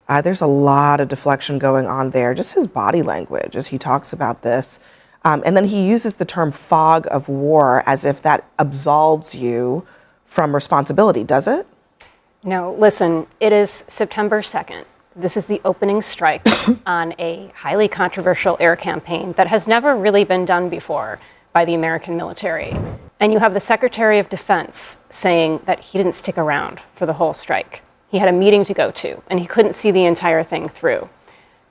There's a lot of deflection going on there, just his body language as he talks about this. And then he uses the term fog of war as if that absolves you from responsibility, does it? No, listen, it is September 2nd. This is the opening strike on a highly controversial air campaign that has never really been done before by the American military. And you have the Secretary of Defense saying that he didn't stick around for the whole strike. He had a meeting to go to, and he couldn't see the entire thing through.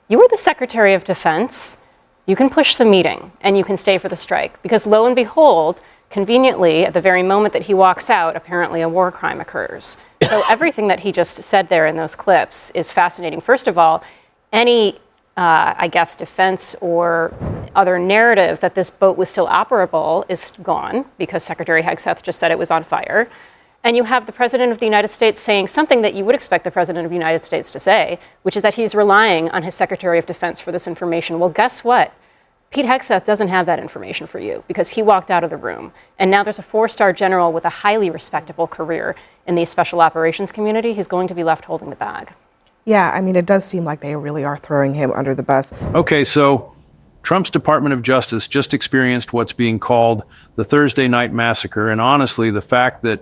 You were the Secretary of Defense. You can push the meeting, and you can stay for the strike, because lo and behold, conveniently, at the very moment that he walks out, apparently a war crime occurs. So everything that he just said there in those clips is fascinating. First of all, any, I guess, defense or other narrative that this boat was still operable is gone, because Secretary Hegseth just said it was on fire. And you have the President of the United States saying something that you would expect the President of the United States to say, which is that he's relying on his Secretary of Defense for this information. Well, guess what? Pete Hegseth doesn't have that information for you because he walked out of the room. And now there's a 4-star general with a highly respectable career in the special operations community who's going to be left holding the bag. Yeah, I mean, it does seem like they really are throwing him under the bus. Okay, so Trump's Department of Justice just experienced what's being called the Thursday night massacre. And honestly, the fact that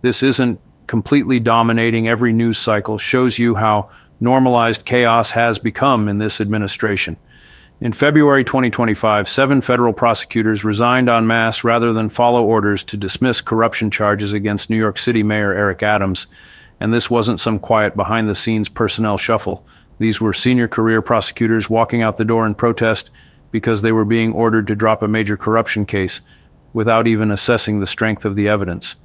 this isn't completely dominating every news cycle shows you how normalized chaos has become in this administration. In February 2025, 7 federal prosecutors resigned en masse rather than follow orders to dismiss corruption charges against New York City Mayor Eric Adams. And this wasn't some quiet behind-the-scenes personnel shuffle. These were senior career prosecutors walking out the door in protest because they were being ordered to drop a major corruption case without even assessing the strength of the evidence.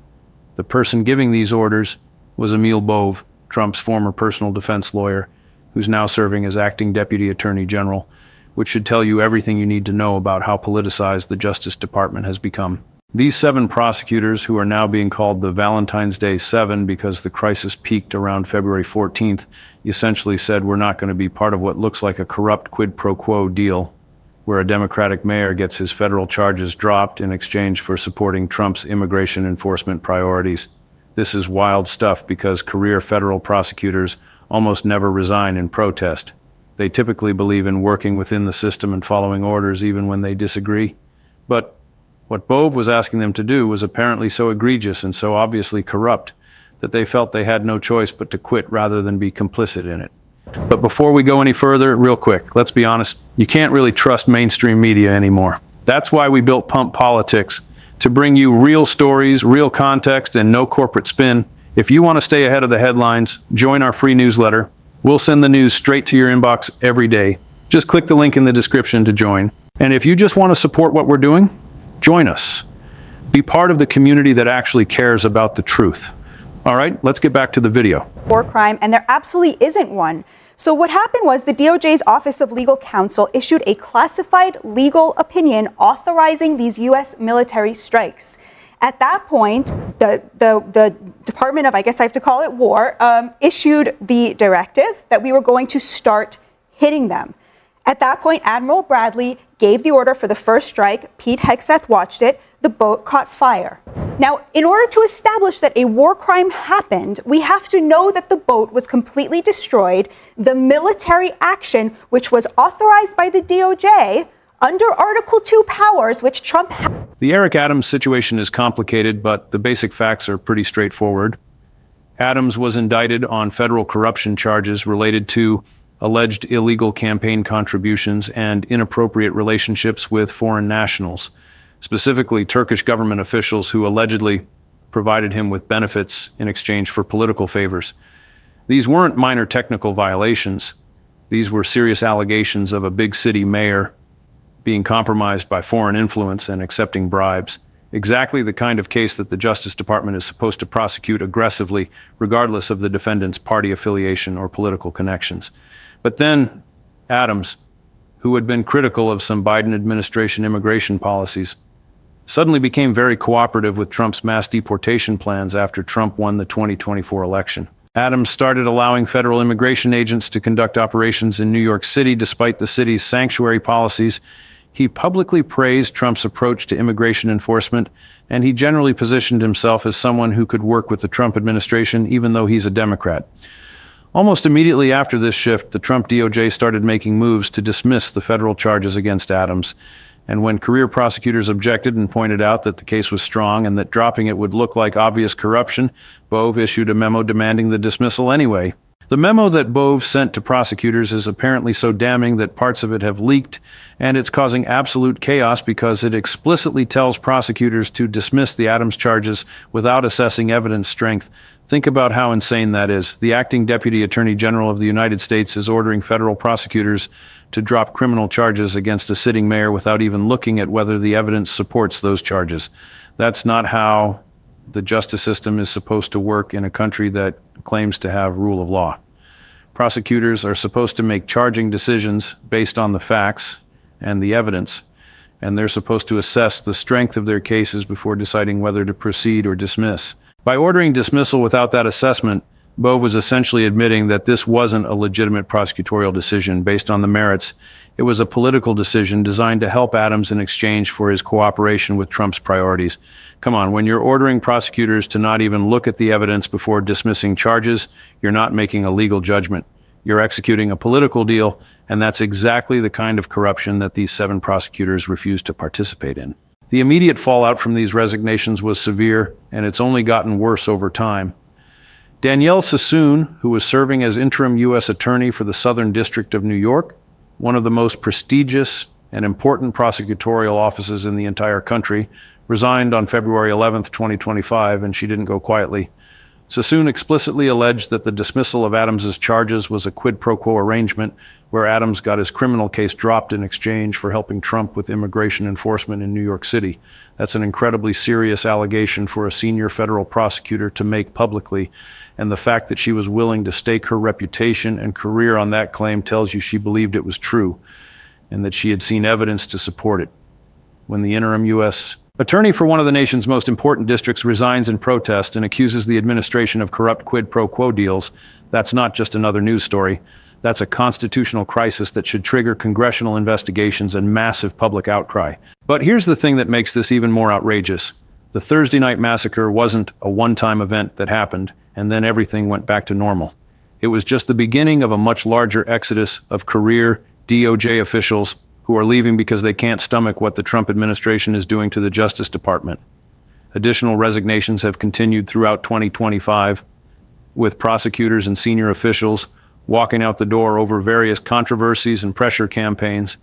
The person giving these orders was Emil Bove, Trump's former personal defense lawyer, who's now serving as acting deputy attorney general, which should tell you everything you need to know about how politicized the Justice Department has become. These 7 prosecutors, who are now being called the Valentine's Day 7 because the crisis peaked around February 14th, essentially said we're not going to be part of what looks like a corrupt quid pro quo deal, where a Democratic mayor gets his federal charges dropped in exchange for supporting Trump's immigration enforcement priorities. This is wild stuff because career federal prosecutors almost never resign in protest. They typically believe in working within the system and following orders even when they disagree. But what Bove was asking them to do was apparently so egregious and so obviously corrupt that they felt they had no choice but to quit rather than be complicit in it. But before we go any further, real quick, let's be honest, you can't really trust mainstream media anymore. That's why we built Pump Politics, to bring you real stories, real context, and no corporate spin. If you want to stay ahead of the headlines, join our free newsletter. We'll send the news straight to your inbox every day. Just click the link in the description to join. And if you just want to support what we're doing, join us. Be part of the community that actually cares about the truth. All right, let's get back to the video. War crime, and there absolutely isn't one. So what happened was the DOJ's Office of Legal Counsel issued a classified legal opinion authorizing these U.S. military strikes. At that point, the Department of, I guess I have to call it War, issued the directive that we were going to start hitting them. At that point, Admiral Bradley gave the order for the first strike. Pete Hegseth watched it. The boat caught fire. Now, in order to establish that a war crime happened, we have to know that the boat was completely destroyed. The military action, which was authorized by the DOJ under Article 2 powers, which Trump had. The Eric Adams situation is complicated, but the basic facts are pretty straightforward. Adams was indicted on federal corruption charges related to alleged illegal campaign contributions and inappropriate relationships with foreign nationals, specifically Turkish government officials who allegedly provided him with benefits in exchange for political favors. These weren't minor technical violations. These were serious allegations of a big city mayor being compromised by foreign influence and accepting bribes. Exactly the kind of case that the Justice Department is supposed to prosecute aggressively, regardless of the defendant's party affiliation or political connections. But then Adams, who had been critical of some Biden administration immigration policies, suddenly became very cooperative with Trump's mass deportation plans after Trump won the 2024 election. Adams started allowing federal immigration agents to conduct operations in New York City despite the city's sanctuary policies. He publicly praised Trump's approach to immigration enforcement, and he generally positioned himself as someone who could work with the Trump administration even though he's a Democrat. Almost immediately after this shift, the Trump DOJ started making moves to dismiss the federal charges against Adams. And when career prosecutors objected and pointed out that the case was strong and that dropping it would look like obvious corruption, Bove issued a memo demanding the dismissal anyway. The memo that Bove sent to prosecutors is apparently so damning that parts of it have leaked, and it's causing absolute chaos because it explicitly tells prosecutors to dismiss the Adams charges without assessing evidence strength. Think about how insane that is. The acting Deputy Attorney General of the United States is ordering federal prosecutors to drop criminal charges against a sitting mayor without even looking at whether the evidence supports those charges. That's not how the justice system is supposed to work in a country that claims to have rule of law. Prosecutors are supposed to make charging decisions based on the facts and the evidence, and they're supposed to assess the strength of their cases before deciding whether to proceed or dismiss. By ordering dismissal without that assessment, Bove was essentially admitting that this wasn't a legitimate prosecutorial decision based on the merits. It was a political decision designed to help Adams in exchange for his cooperation with Trump's priorities. Come on, when you're ordering prosecutors to not even look at the evidence before dismissing charges, you're not making a legal judgment. You're executing a political deal, and that's exactly the kind of corruption that these 7 prosecutors refused to participate in. The immediate fallout from these resignations was severe, and it's only gotten worse over time. Danielle Sassoon, who was serving as interim U.S. Attorney for the Southern District of New York, one of the most prestigious and important prosecutorial offices in the entire country, resigned on February 11th, 2025, and she didn't go quietly. Sassoon explicitly alleged that the dismissal of Adams's charges was a quid pro quo arrangement where Adams got his criminal case dropped in exchange for helping Trump with immigration enforcement in New York City. That's an incredibly serious allegation for a senior federal prosecutor to make publicly, and the fact that she was willing to stake her reputation and career on that claim tells you she believed it was true, and that she had seen evidence to support it. When the interim U.S. Attorney for one of the nation's most important districts resigns in protest and accuses the administration of corrupt quid pro quo deals, that's not just another news story. That's a constitutional crisis that should trigger congressional investigations and massive public outcry. But here's the thing that makes this even more outrageous. The Thursday night massacre wasn't a one-time event that happened, and then everything went back to normal. It was just the beginning of a much larger exodus of career DOJ officials who are leaving because they can't stomach what the Trump administration is doing to the Justice Department. Additional resignations have continued throughout 2025, with prosecutors and senior officials walking out the door over various controversies and pressure campaigns.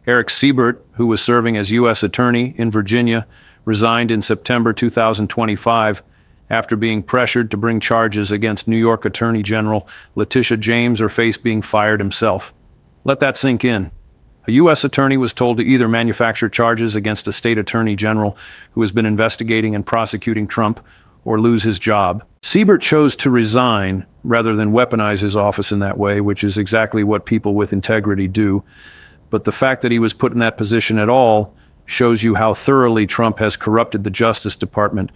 Eric Siebert, who was serving as U.S. Attorney in Virginia, resigned in September 2025 after being pressured to bring charges against New York Attorney General Letitia James or face being fired himself. Let that sink in. A U.S. attorney was told to either manufacture charges against a state attorney general who has been investigating and prosecuting Trump or lose his job. Siebert chose to resign rather than weaponize his office in that way, which is exactly what people with integrity do. But the fact that he was put in that position at all shows you how thoroughly Trump has corrupted the Justice Department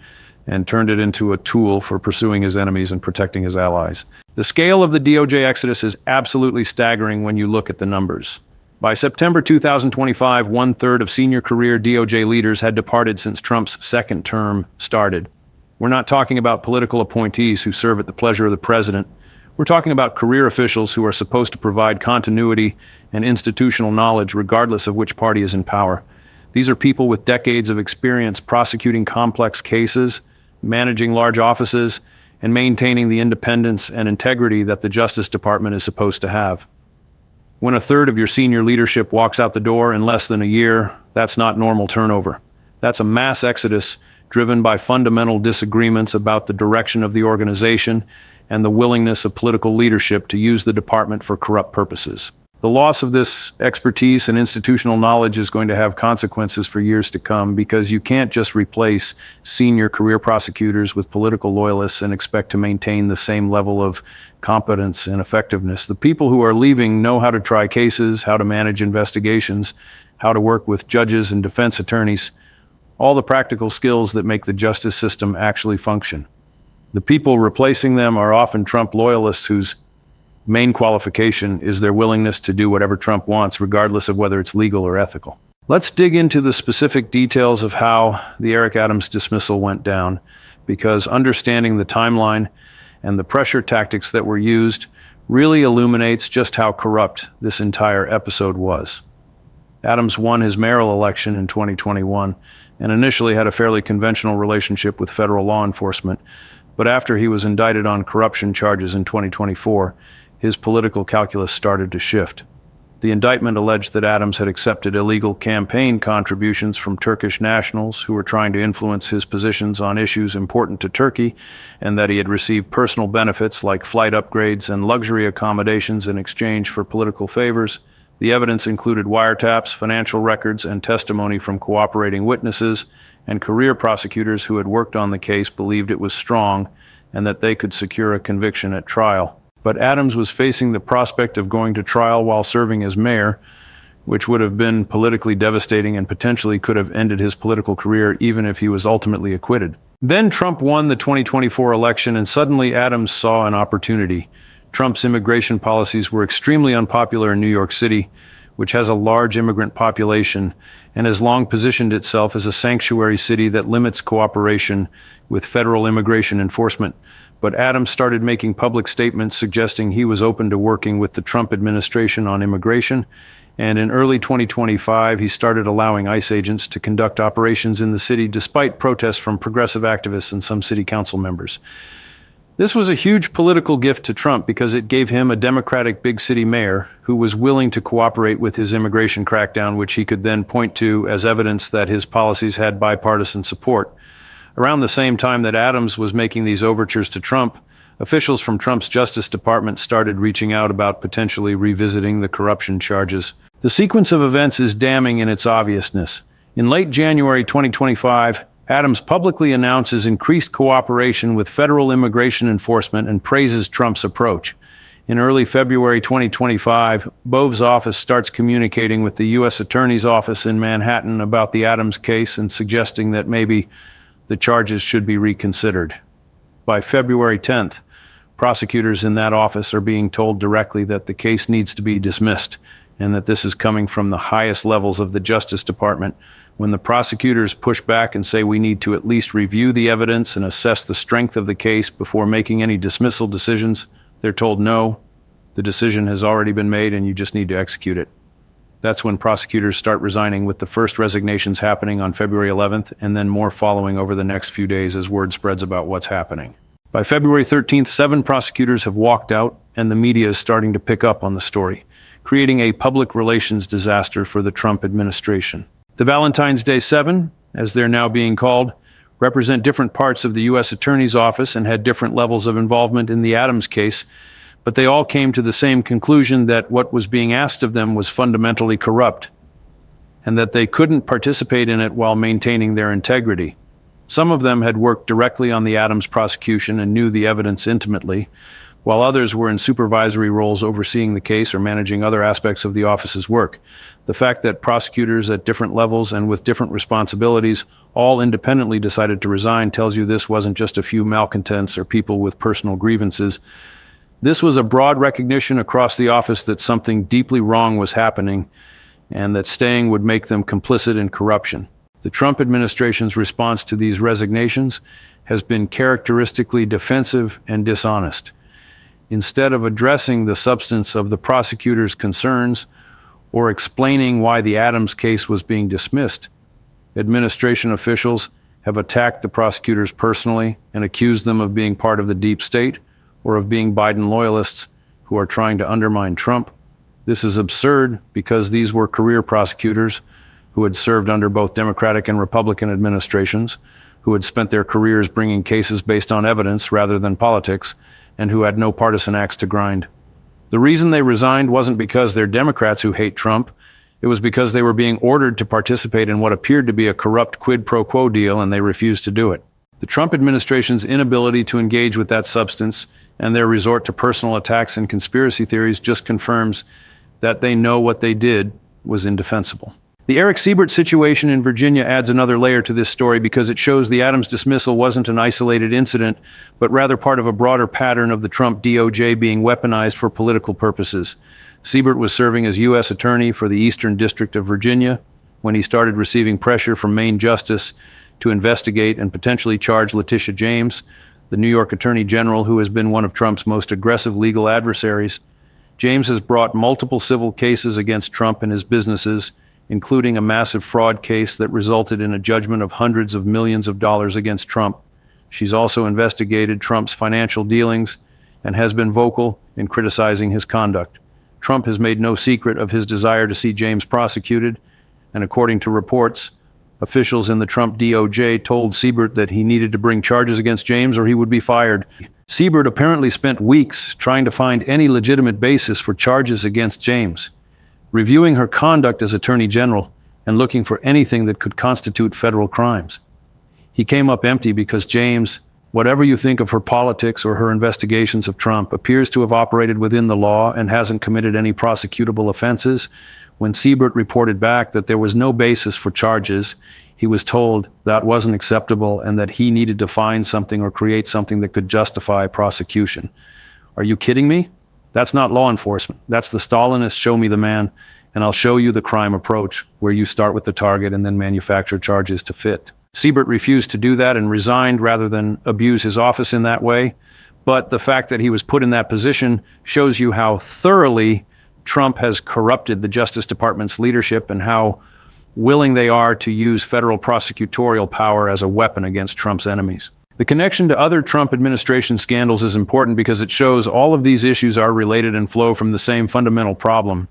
and turned it into a tool for pursuing his enemies and protecting his allies. The scale of the DOJ exodus is absolutely staggering when you look at the numbers. By September 2025, 1/3 of senior career DOJ leaders had departed since Trump's second term started. We're not talking about political appointees who serve at the pleasure of the president. We're talking about career officials who are supposed to provide continuity and institutional knowledge regardless of which party is in power. These are people with decades of experience prosecuting complex cases, managing large offices, and maintaining the independence and integrity that the Justice Department is supposed to have. When 1/3 of your senior leadership walks out the door in less than a year, that's not normal turnover. That's a mass exodus driven by fundamental disagreements about the direction of the organization and the willingness of political leadership to use the department for corrupt purposes. The loss of this expertise and institutional knowledge is going to have consequences for years to come because you can't just replace senior career prosecutors with political loyalists and expect to maintain the same level of competence and effectiveness. The people who are leaving know how to try cases, how to manage investigations, how to work with judges and defense attorneys, all the practical skills that make the justice system actually function. The people replacing them are often Trump loyalists whose main qualification is their willingness to do whatever Trump wants, regardless of whether it's legal or ethical. Let's dig into the specific details of how the Eric Adams dismissal went down, because understanding the timeline and the pressure tactics that were used really illuminates just how corrupt this entire episode was. Adams won his mayoral election in 2021 and initially had a fairly conventional relationship with federal law enforcement, but after he was indicted on corruption charges in 2024, his political calculus started to shift. The indictment alleged that Adams had accepted illegal campaign contributions from Turkish nationals who were trying to influence his positions on issues important to Turkey, and that he had received personal benefits like flight upgrades and luxury accommodations in exchange for political favors. The evidence included wiretaps, financial records, and testimony from cooperating witnesses, and career prosecutors who had worked on the case believed it was strong and that they could secure a conviction at trial. But Adams was facing the prospect of going to trial while serving as mayor, which would have been politically devastating and potentially could have ended his political career even if he was ultimately acquitted. Then Trump won the 2024 election, and suddenly Adams saw an opportunity. Trump's immigration policies were extremely unpopular in New York City, which has a large immigrant population and has long positioned itself as a sanctuary city that limits cooperation with federal immigration enforcement. But Adams started making public statements suggesting he was open to working with the Trump administration on immigration, and in early 2025 he started allowing ICE agents to conduct operations in the city despite protests from progressive activists and some city council members. This was a huge political gift to Trump because it gave him a Democratic big city mayor who was willing to cooperate with his immigration crackdown, which he could then point to as evidence that his policies had bipartisan support. Around the same time that Adams was making these overtures to Trump, officials from Trump's Justice Department started reaching out about potentially revisiting the corruption charges. The sequence of events is damning in its obviousness. In late January 2025, Adams publicly announces increased cooperation with federal immigration enforcement and praises Trump's approach. In early February 2025, Bove's office starts communicating with the U.S. Attorney's Office in Manhattan about the Adams case and suggesting that maybe the charges should be reconsidered. By February 10th, prosecutors in that office are being told directly that the case needs to be dismissed, and that this is coming from the highest levels of the Justice Department. When the prosecutors push back and say we need to at least review the evidence and assess the strength of the case before making any dismissal decisions, they're told no, the decision has already been made and you just need to execute it. That's when prosecutors start resigning, with the first resignations happening on February 11th and then more following over the next few days as word spreads about what's happening. By February 13th, 7 prosecutors have walked out and the media is starting to pick up on the story, creating a public relations disaster for the Trump administration. The Valentine's Day 7, as they're now being called, represent different parts of the U.S. Attorney's Office and had different levels of involvement in the Adams case, but they all came to the same conclusion that what was being asked of them was fundamentally corrupt, and that they couldn't participate in it while maintaining their integrity. Some of them had worked directly on the Adams prosecution and knew the evidence intimately, while others were in supervisory roles overseeing the case or managing other aspects of the office's work. The fact that prosecutors at different levels and with different responsibilities all independently decided to resign tells you this wasn't just a few malcontents or people with personal grievances. This was a broad recognition across the office that something deeply wrong was happening and that staying would make them complicit in corruption. The Trump administration's response to these resignations has been characteristically defensive and dishonest. Instead of addressing the substance of the prosecutor's concerns or explaining why the Adams case was being dismissed, administration officials have attacked the prosecutors personally and accused them of being part of the deep state or of being Biden loyalists who are trying to undermine Trump. This is absurd because these were career prosecutors who had served under both Democratic and Republican administrations, who had spent their careers bringing cases based on evidence rather than politics, and who had no partisan axe to grind. The reason they resigned wasn't because they're Democrats who hate Trump. It was because they were being ordered to participate in what appeared to be a corrupt quid pro quo deal, and they refused to do it. The Trump administration's inability to engage with that substance and their resort to personal attacks and conspiracy theories just confirms that they know what they did was indefensible. The Eric Siebert situation in Virginia adds another layer to this story because it shows the Adams dismissal wasn't an isolated incident, but rather part of a broader pattern of the Trump DOJ being weaponized for political purposes. Siebert was serving as U.S. Attorney for the Eastern District of Virginia when he started receiving pressure from Maine Justice to investigate and potentially charge Letitia James, the New York Attorney General, who has been one of Trump's most aggressive legal adversaries. James has brought multiple civil cases against Trump and his businesses, including a massive fraud case that resulted in a judgment of hundreds of millions of dollars against Trump. She's also investigated Trump's financial dealings and has been vocal in criticizing his conduct. Trump has made no secret of his desire to see James prosecuted, and according to reports, officials in the Trump DOJ told Siebert that he needed to bring charges against James or he would be fired. Siebert apparently spent weeks trying to find any legitimate basis for charges against James, reviewing her conduct as Attorney General and looking for anything that could constitute federal crimes. He came up empty because James, whatever you think of her politics or her investigations of Trump, appears to have operated within the law and hasn't committed any prosecutable offenses. When Siebert reported back that there was no basis for charges, he was told that wasn't acceptable and that he needed to find something or create something that could justify prosecution. Are you kidding me? That's not law enforcement. That's the Stalinist show me the man, and I'll show you the crime approach, where you start with the target and then manufacture charges to fit. Siebert refused to do that and resigned rather than abuse his office in that way. But the fact that he was put in that position shows you how thoroughly Trump has corrupted the Justice Department's leadership and how willing they are to use federal prosecutorial power as a weapon against Trump's enemies. The connection to other Trump administration scandals is important because it shows all of these issues are related and flow from the same fundamental problem.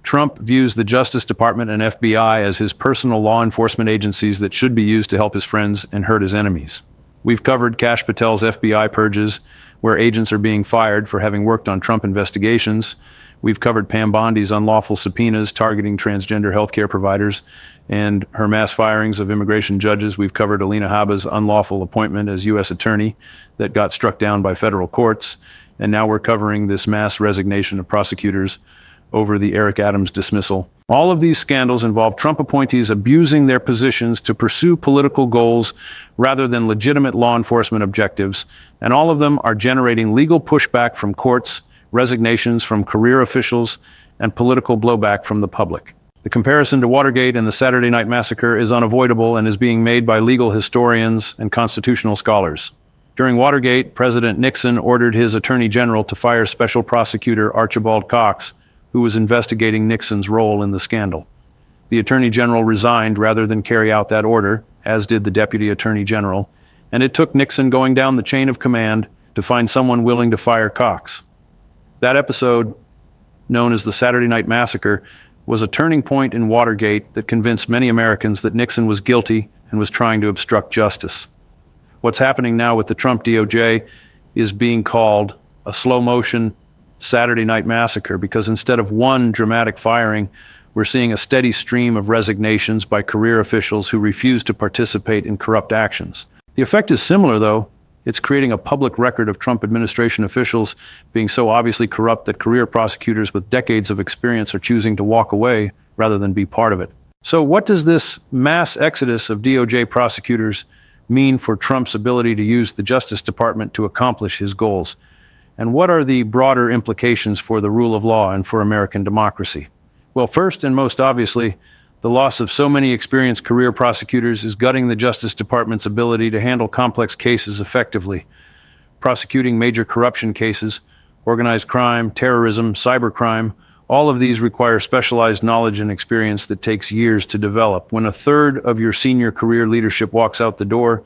Trump views the Justice Department and FBI as his personal law enforcement agencies that should be used to help his friends and hurt his enemies. We've covered Kash Patel's FBI purges, where agents are being fired for having worked on Trump investigations. We've covered Pam Bondi's unlawful subpoenas targeting transgender healthcare providers and her mass firings of immigration judges. We've covered Alina Habba's unlawful appointment as U.S. attorney that got struck down by federal courts. And now we're covering this mass resignation of prosecutors over the Eric Adams dismissal. All of these scandals involve Trump appointees abusing their positions to pursue political goals rather than legitimate law enforcement objectives, and all of them are generating legal pushback from courts, resignations from career officials, and political blowback from the public. The comparison to Watergate and the Saturday Night Massacre is unavoidable and is being made by legal historians and constitutional scholars. During Watergate, President Nixon ordered his Attorney General to fire Special Prosecutor Archibald Cox, who was investigating Nixon's role in the scandal. The Attorney General resigned rather than carry out that order, as did the Deputy Attorney General, and it took Nixon going down the chain of command to find someone willing to fire Cox. That episode, known as the Saturday Night Massacre, was a turning point in Watergate that convinced many Americans that Nixon was guilty and was trying to obstruct justice. What's happening now with the Trump DOJ is being called a slow-motion Saturday Night Massacre, because instead of one dramatic firing, we're seeing a steady stream of resignations by career officials who refuse to participate in corrupt actions. The effect is similar, though. It's creating a public record of Trump administration officials being so obviously corrupt that career prosecutors with decades of experience are choosing to walk away rather than be part of it. So what does this mass exodus of DOJ prosecutors mean for Trump's ability to use the Justice Department to accomplish his goals? And what are the broader implications for the rule of law and for American democracy? Well, first and most obviously, the loss of so many experienced career prosecutors is gutting the Justice Department's ability to handle complex cases effectively. Prosecuting major corruption cases, organized crime, terrorism, cybercrime, all of these require specialized knowledge and experience that takes years to develop. When a third of your senior career leadership walks out the door,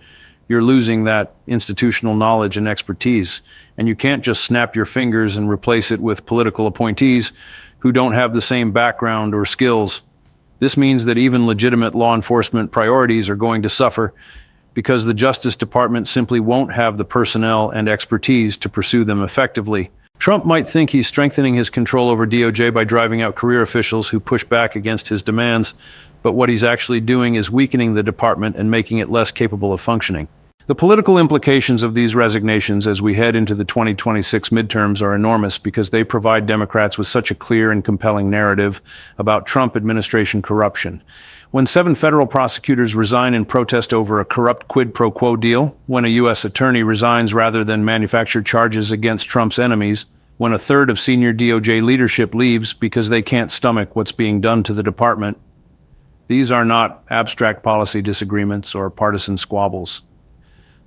you're losing that institutional knowledge and expertise. And you can't just snap your fingers and replace it with political appointees who don't have the same background or skills. This means that even legitimate law enforcement priorities are going to suffer because the Justice Department simply won't have the personnel and expertise to pursue them effectively. Trump might think he's strengthening his control over DOJ by driving out career officials who push back against his demands, but what he's actually doing is weakening the department and making it less capable of functioning. The political implications of these resignations as we head into the 2026 midterms are enormous because they provide Democrats with such a clear and compelling narrative about Trump administration corruption. When 7 federal prosecutors resign in protest over a corrupt quid pro quo deal, when a U.S. attorney resigns rather than manufacture charges against Trump's enemies, when a third of senior DOJ leadership leaves because they can't stomach what's being done to the department, these are not abstract policy disagreements or partisan squabbles.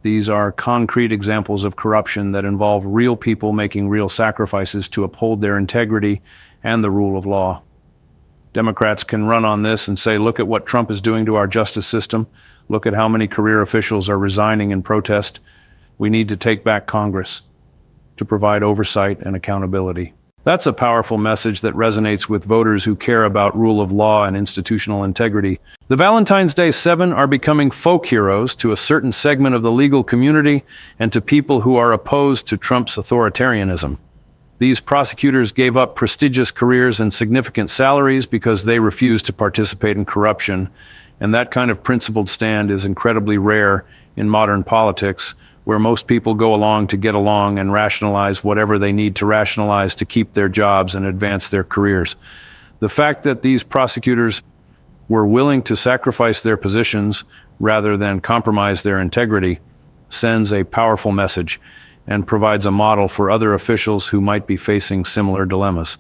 These are concrete examples of corruption that involve real people making real sacrifices to uphold their integrity and the rule of law. Democrats can run on this and say, look at what Trump is doing to our justice system. Look at how many career officials are resigning in protest. We need to take back Congress to provide oversight and accountability. That's a powerful message that resonates with voters who care about rule of law and institutional integrity. The Valentine's Day 7 are becoming folk heroes to a certain segment of the legal community and to people who are opposed to Trump's authoritarianism. These prosecutors gave up prestigious careers and significant salaries because they refused to participate in corruption, and that kind of principled stand is incredibly rare in modern politics, where most people go along to get along and rationalize whatever they need to rationalize to keep their jobs and advance their careers. The fact that these prosecutors were willing to sacrifice their positions rather than compromise their integrity sends a powerful message and provides a model for other officials who might be facing similar dilemmas.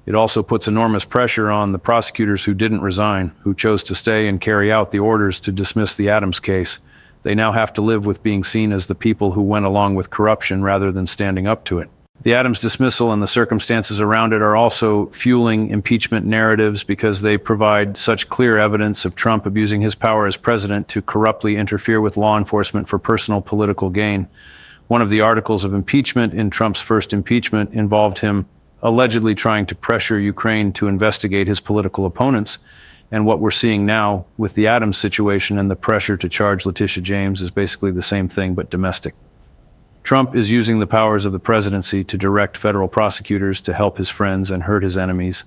It also puts enormous pressure on the prosecutors who didn't resign, who chose to stay and carry out the orders to dismiss the Adams case. They now have to live with being seen as the people who went along with corruption rather than standing up to it. The Adams dismissal and the circumstances around it are also fueling impeachment narratives because they provide such clear evidence of Trump abusing his power as president to corruptly interfere with law enforcement for personal political gain. One of the articles of impeachment in Trump's first impeachment involved him allegedly trying to pressure Ukraine to investigate his political opponents. And what we're seeing now with the Adams situation and the pressure to charge Letitia James is basically the same thing, but domestic. Trump is using the powers of the presidency to direct federal prosecutors to help his friends and hurt his enemies.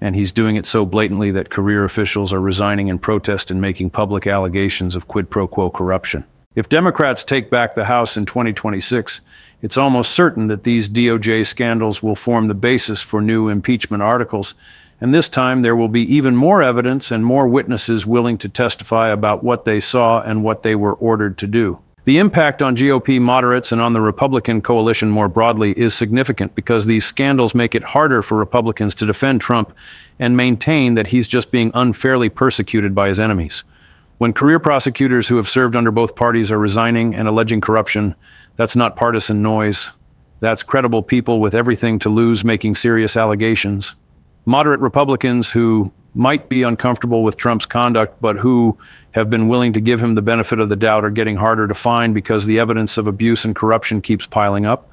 And he's doing it so blatantly that career officials are resigning in protest and making public allegations of quid pro quo corruption. If Democrats take back the House in 2026, it's almost certain that these DOJ scandals will form the basis for new impeachment articles. And this time there will be even more evidence and more witnesses willing to testify about what they saw and what they were ordered to do. The impact on GOP moderates and on the Republican coalition more broadly is significant because these scandals make it harder for Republicans to defend Trump and maintain that he's just being unfairly persecuted by his enemies. When career prosecutors who have served under both parties are resigning and alleging corruption, that's not partisan noise. That's credible people with everything to lose making serious allegations. Moderate Republicans who might be uncomfortable with Trump's conduct, but who have been willing to give him the benefit of the doubt are getting harder to find because the evidence of abuse and corruption keeps piling up.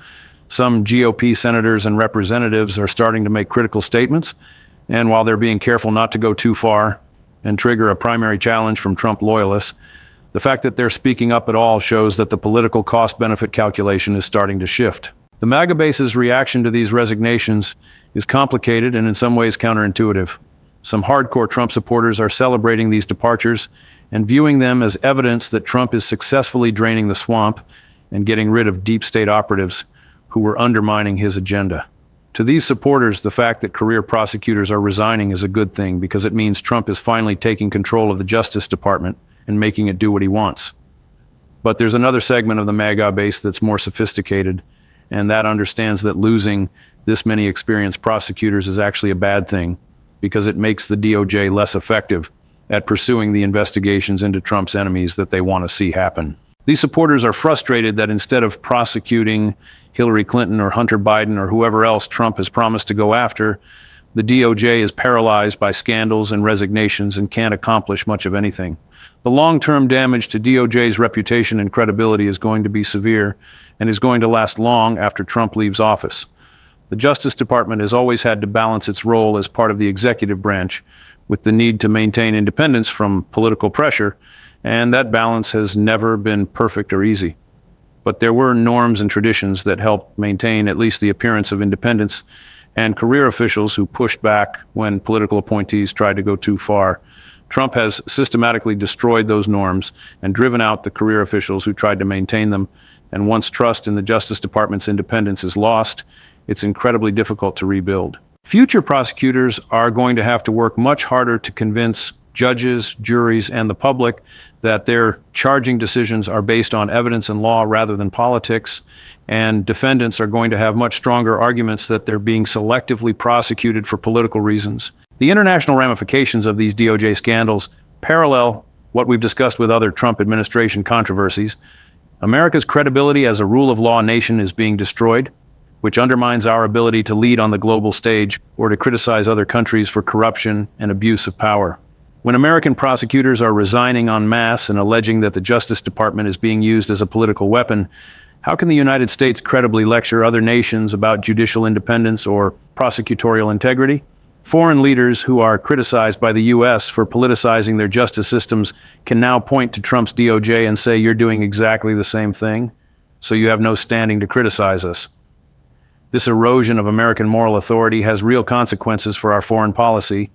Some GOP senators and representatives are starting to make critical statements, and while they're being careful not to go too far and trigger a primary challenge from Trump loyalists, the fact that they're speaking up at all shows that the political cost-benefit calculation is starting to shift. The MAGA base's reaction to these resignations is complicated and in some ways counterintuitive. Some hardcore Trump supporters are celebrating these departures and viewing them as evidence that Trump is successfully draining the swamp and getting rid of deep state operatives who were undermining his agenda. To these supporters, the fact that career prosecutors are resigning is a good thing because it means Trump is finally taking control of the Justice Department and making it do what he wants. But there's another segment of the MAGA base that's more sophisticated, and that understands that losing this many experienced prosecutors is actually a bad thing because it makes the DOJ less effective at pursuing the investigations into Trump's enemies that they want to see happen. These supporters are frustrated that instead of prosecuting Hillary Clinton or Hunter Biden or whoever else Trump has promised to go after, the DOJ is paralyzed by scandals and resignations and can't accomplish much of anything. The long-term damage to DOJ's reputation and credibility is going to be severe and is going to last long after Trump leaves office. The Justice Department has always had to balance its role as part of the executive branch with the need to maintain independence from political pressure, and that balance has never been perfect or easy. But there were norms and traditions that helped maintain at least the appearance of independence, and career officials who pushed back when political appointees tried to go too far. Trump has systematically destroyed those norms and driven out the career officials who tried to maintain them, and once trust in the Justice Department's independence is lost, it's incredibly difficult to rebuild. Future prosecutors are going to have to work much harder to convince judges, juries, and the public that their charging decisions are based on evidence and law rather than politics, and defendants are going to have much stronger arguments that they're being selectively prosecuted for political reasons. The international ramifications of these DOJ scandals parallel what we've discussed with other Trump administration controversies, America's credibility as a rule of law nation is being destroyed, which undermines our ability to lead on the global stage or to criticize other countries for corruption and abuse of power. When American prosecutors are resigning en masse and alleging that the Justice Department is being used as a political weapon, how can the United States credibly lecture other nations about judicial independence or prosecutorial integrity? Foreign leaders who are criticized by the U.S. for politicizing their justice systems can now point to Trump's DOJ and say, "You're doing exactly the same thing, so you have no standing to criticize us." This erosion of American moral authority has real consequences for our foreign policy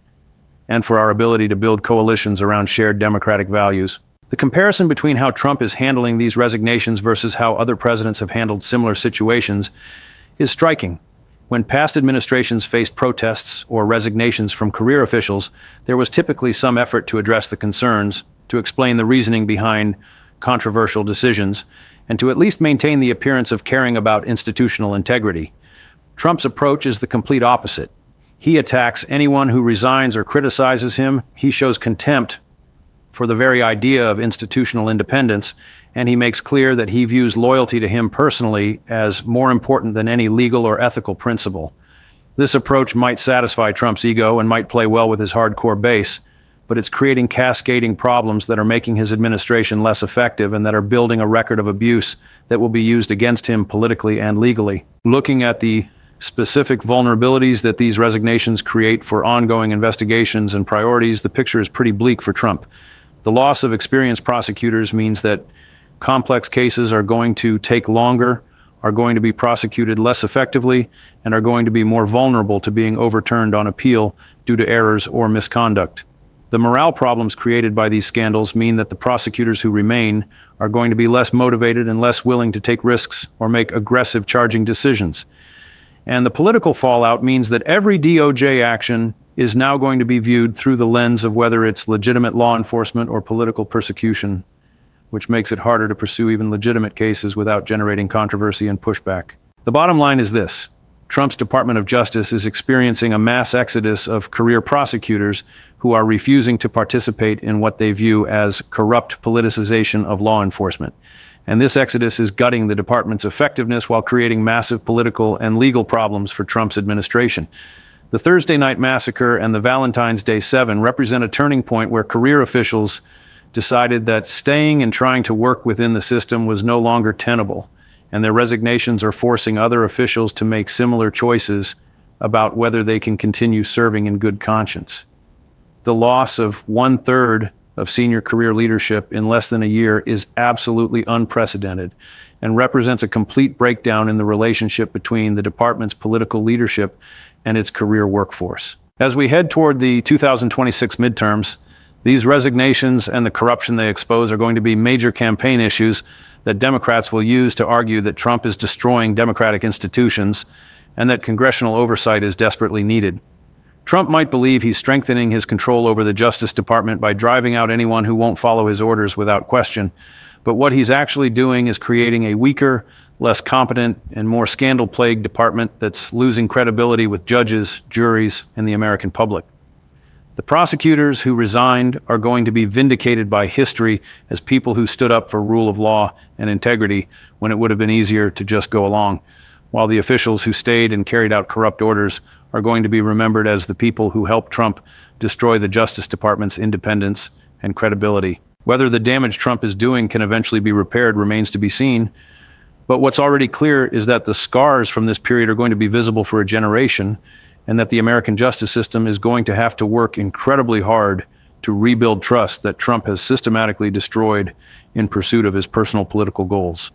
and for our ability to build coalitions around shared democratic values. The comparison between how Trump is handling these resignations versus how other presidents have handled similar situations is striking. When past administrations faced protests or resignations from career officials, there was typically some effort to address the concerns, to explain the reasoning behind controversial decisions, and to at least maintain the appearance of caring about institutional integrity. Trump's approach is the complete opposite. He attacks anyone who resigns or criticizes him. He shows contempt for the very idea of institutional independence, and he makes clear that he views loyalty to him personally as more important than any legal or ethical principle. This approach might satisfy Trump's ego and might play well with his hardcore base, but it's creating cascading problems that are making his administration less effective and that are building a record of abuse that will be used against him politically and legally. Looking at the specific vulnerabilities that these resignations create for ongoing investigations and priorities, the picture is pretty bleak for Trump. The loss of experienced prosecutors means that complex cases are going to take longer, are going to be prosecuted less effectively, and are going to be more vulnerable to being overturned on appeal due to errors or misconduct. The morale problems created by these scandals mean that the prosecutors who remain are going to be less motivated and less willing to take risks or make aggressive charging decisions. And the political fallout means that every DOJ action is now going to be viewed through the lens of whether it's legitimate law enforcement or political persecution, which makes it harder to pursue even legitimate cases without generating controversy and pushback. The bottom line is this: Trump's Department of Justice is experiencing a mass exodus of career prosecutors who are refusing to participate in what they view as corrupt politicization of law enforcement. And this exodus is gutting the department's effectiveness while creating massive political and legal problems for Trump's administration. The Thursday Night Massacre and the Valentine's Day 7 represent a turning point where career officials decided that staying and trying to work within the system was no longer tenable, and their resignations are forcing other officials to make similar choices about whether they can continue serving in good conscience. The loss of 1/3 of senior career leadership in less than a year is absolutely unprecedented and represents a complete breakdown in the relationship between the department's political leadership and its career workforce. As we head toward the 2026 midterms, these resignations and the corruption they expose are going to be major campaign issues that Democrats will use to argue that Trump is destroying democratic institutions and that congressional oversight is desperately needed. Trump might believe he's strengthening his control over the Justice Department by driving out anyone who won't follow his orders without question. But what he's actually doing is creating a weaker, less competent, and more scandal-plagued department that's losing credibility with judges, juries, and the American public. The prosecutors who resigned are going to be vindicated by history as people who stood up for rule of law and integrity when it would have been easier to just go along, while the officials who stayed and carried out corrupt orders are going to be remembered as the people who helped Trump destroy the Justice Department's independence and credibility. Whether the damage Trump is doing can eventually be repaired remains to be seen, but what's already clear is that the scars from this period are going to be visible for a generation, and that the American justice system is going to have to work incredibly hard to rebuild trust that Trump has systematically destroyed in pursuit of his personal political goals.